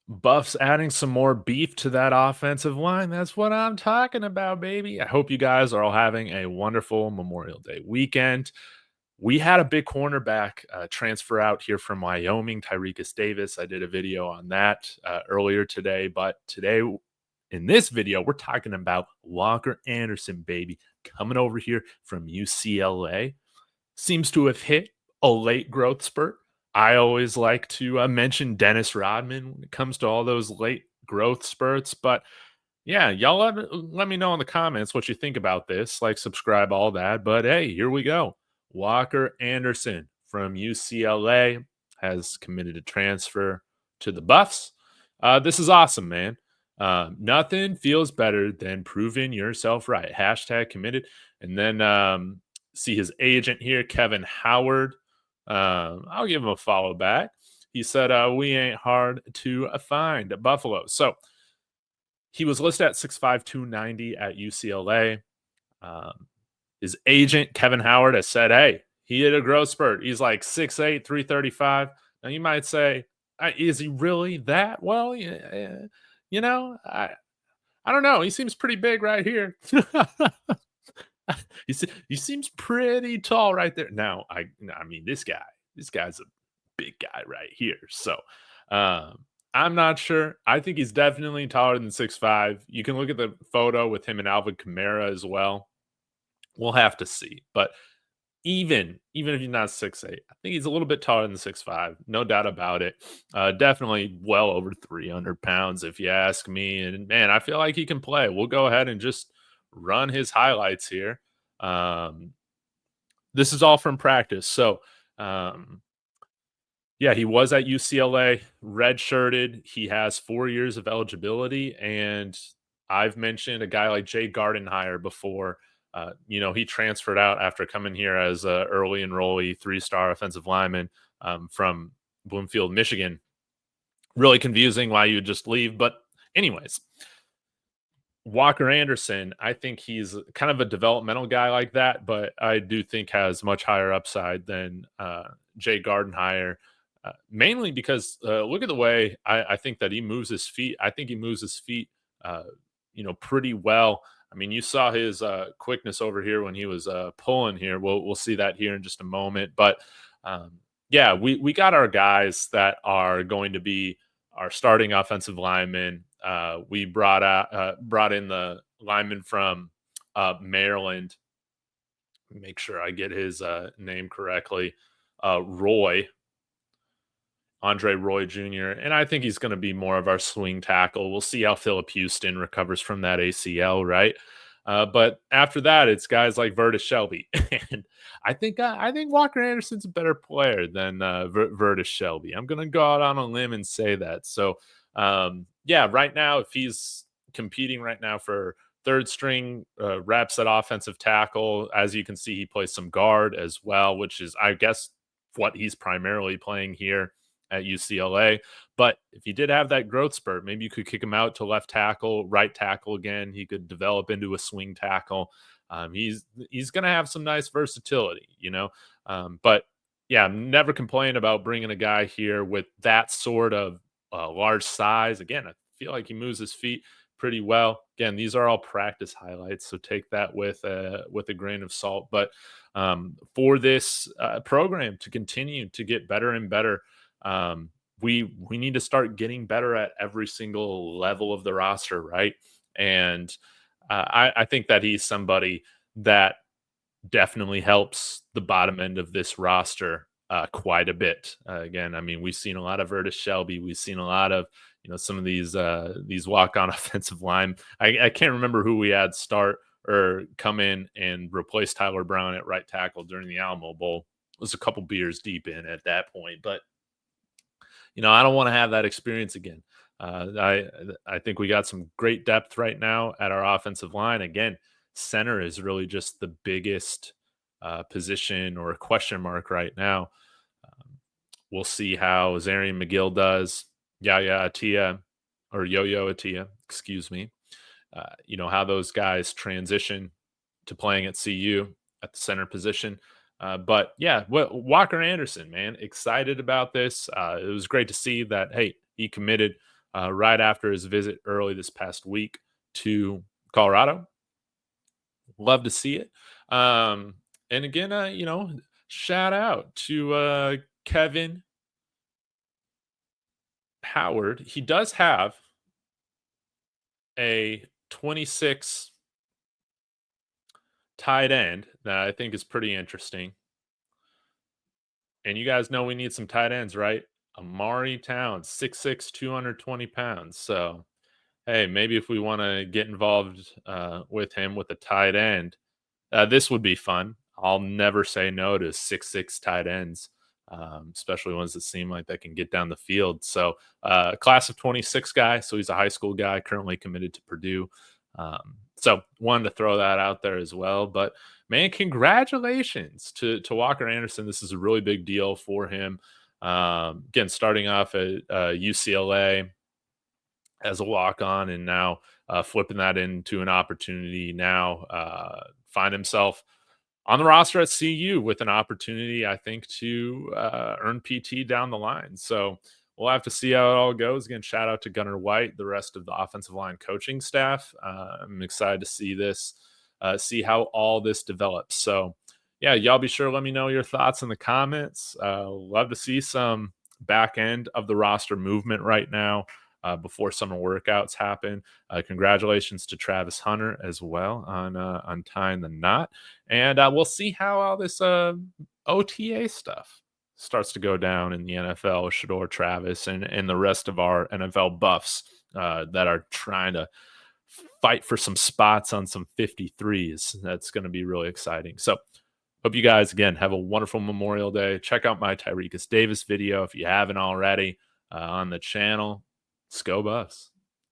Buffs adding some more beef to that offensive line. That's what I'm talking about, baby. I hope you guys are all having a wonderful Memorial Day weekend. We had a big cornerback transfer out here from Wyoming, Tyrekus Davis. I did a video on that earlier today, but today in this video, we're talking about Walker Anderson, baby, coming over here from UCLA. Seems to have hit a late growth spurt. I always like to mention Dennis Rodman when it comes to all those late growth spurts. But yeah, y'all let me know in the comments what you think about this. Like, subscribe, all that. But hey, here we go. Walker Anderson from UCLA has committed a transfer to the Buffs. This is awesome, man. Nothing feels better than proving yourself right. Hashtag committed. And then see his agent here, Kevin Howard. I'll give him a follow back. He said, we ain't hard to find at Buffalo. So he was listed at 6'5", 290 at UCLA. His agent, Kevin Howard, has said, hey, he hit a growth spurt. He's like 6'8", 335. Now you might say, is he really that? Well, you know, I don't know. He seems pretty big right here. He seems pretty tall right there. Now, I mean, this guy's a big guy right here. So, I'm not sure. I think he's definitely taller than 6'5". You can look at the photo with him and Alvin Kamara as well. We'll have to see. But even if he's not 6'8", I think he's a little bit taller than 6'5", no doubt about it. Definitely well over 300 pounds, if you ask me. And man, I feel like he can play. We'll go ahead and just run his highlights here. This is all from practice. So, yeah, he was at UCLA, redshirted. He has 4 years of eligibility, and I've mentioned a guy like Jay Gardenhire before. He transferred out after coming here as a early enrollee, 3-star offensive lineman from Bloomfield, Michigan. Really confusing why you would just leave, but anyways, Walker Anderson, I think he's kind of a developmental guy like that, but I do think has much higher upside than Jay Gardenhire. Mainly because look at the way I think that he moves his feet. I think he moves his feet, pretty well. I mean, you saw his quickness over here when he was pulling here. We'll see that here in just a moment. But yeah, we got our guys that are going to be our starting offensive linemen. We brought in the lineman from Maryland. Make sure I get his name correctly. Andre Roy Jr., and I think he's going to be more of our swing tackle. We'll see how Philip Houston recovers from that ACL, right? But after that, it's guys like Vertus Shelby, and I think Walker Anderson's a better player than Vertus Shelby. I'm going to go out on a limb and say that. So, yeah, right now, if he's competing right now for third string reps at offensive tackle, as you can see, he plays some guard as well, which is, I guess, what he's primarily playing here at UCLA. But if he did have that growth spurt, maybe you could kick him out to left tackle, right tackle again. He could develop into a swing tackle. He's going to have some nice versatility. But yeah, never complain about bringing a guy here with that sort of large size. Again, I feel like he moves his feet pretty well. Again, these are all practice highlights, so take that with a grain of salt. But for this program to continue to get better and better, we need to start getting better at every single level of the roster, right? And I think that he's somebody that definitely helps the bottom end of this roster quite a bit. Again, I mean, we've seen a lot of Vertus Shelby. We've seen a lot of some of these walk-on offensive line. I can't remember who we had start or come in and replace Tyler Brown at right tackle during the Alamo Bowl. It was a couple beers deep in at that point, but I don't want to have that experience again. I think we got some great depth right now at our offensive line. Again, center is really just the biggest position or question mark right now. We'll see how Zarian McGill does. Yaya Atia or Yo-Yo Atia, excuse me. How those guys transition to playing at CU at the center position. But yeah, Walker Anderson, man, excited about this. It was great to see that, hey, he committed. right after his visit early this past week to Colorado. Love to see it. And again, shout out to Kevin Howard. He does have a 26 tight end that I think is pretty interesting. And you guys know we need some tight ends, right? Amari Towns, 6'6", 220 pounds. So, hey, maybe if we want to get involved with him with a tight end, this would be fun. I'll never say no to 6'6" tight ends, especially ones that seem like they can get down the field. So, class of 26 guy. So he's a high school guy, currently committed to Purdue. So wanted to throw that out there as well. But man, congratulations to Walker Anderson. This is a really big deal for him. Again, starting off at UCLA as a walk on, and now flipping that into an opportunity. Now find himself on the roster at CU with an opportunity, I think, to earn PT down the line. So we'll have to see how it all goes. Again, shout out to Gunnar White, the rest of the offensive line coaching staff. I'm excited to see this, see how all this develops. So, yeah, y'all be sure to let me know your thoughts in the comments. Love to see some back end of the roster movement right now before summer workouts happen. Congratulations to Travis Hunter as well on tying the knot. And we'll see how all this OTA stuff starts to go down in the NFL with Shador Travis and the rest of our NFL buffs that are trying to fight for some spots on some 53s. That's going to be really exciting. So, hope you guys, again, have a wonderful Memorial Day. Check out my Tyrekus Davis video if you haven't already on the channel. Let's go Buffs.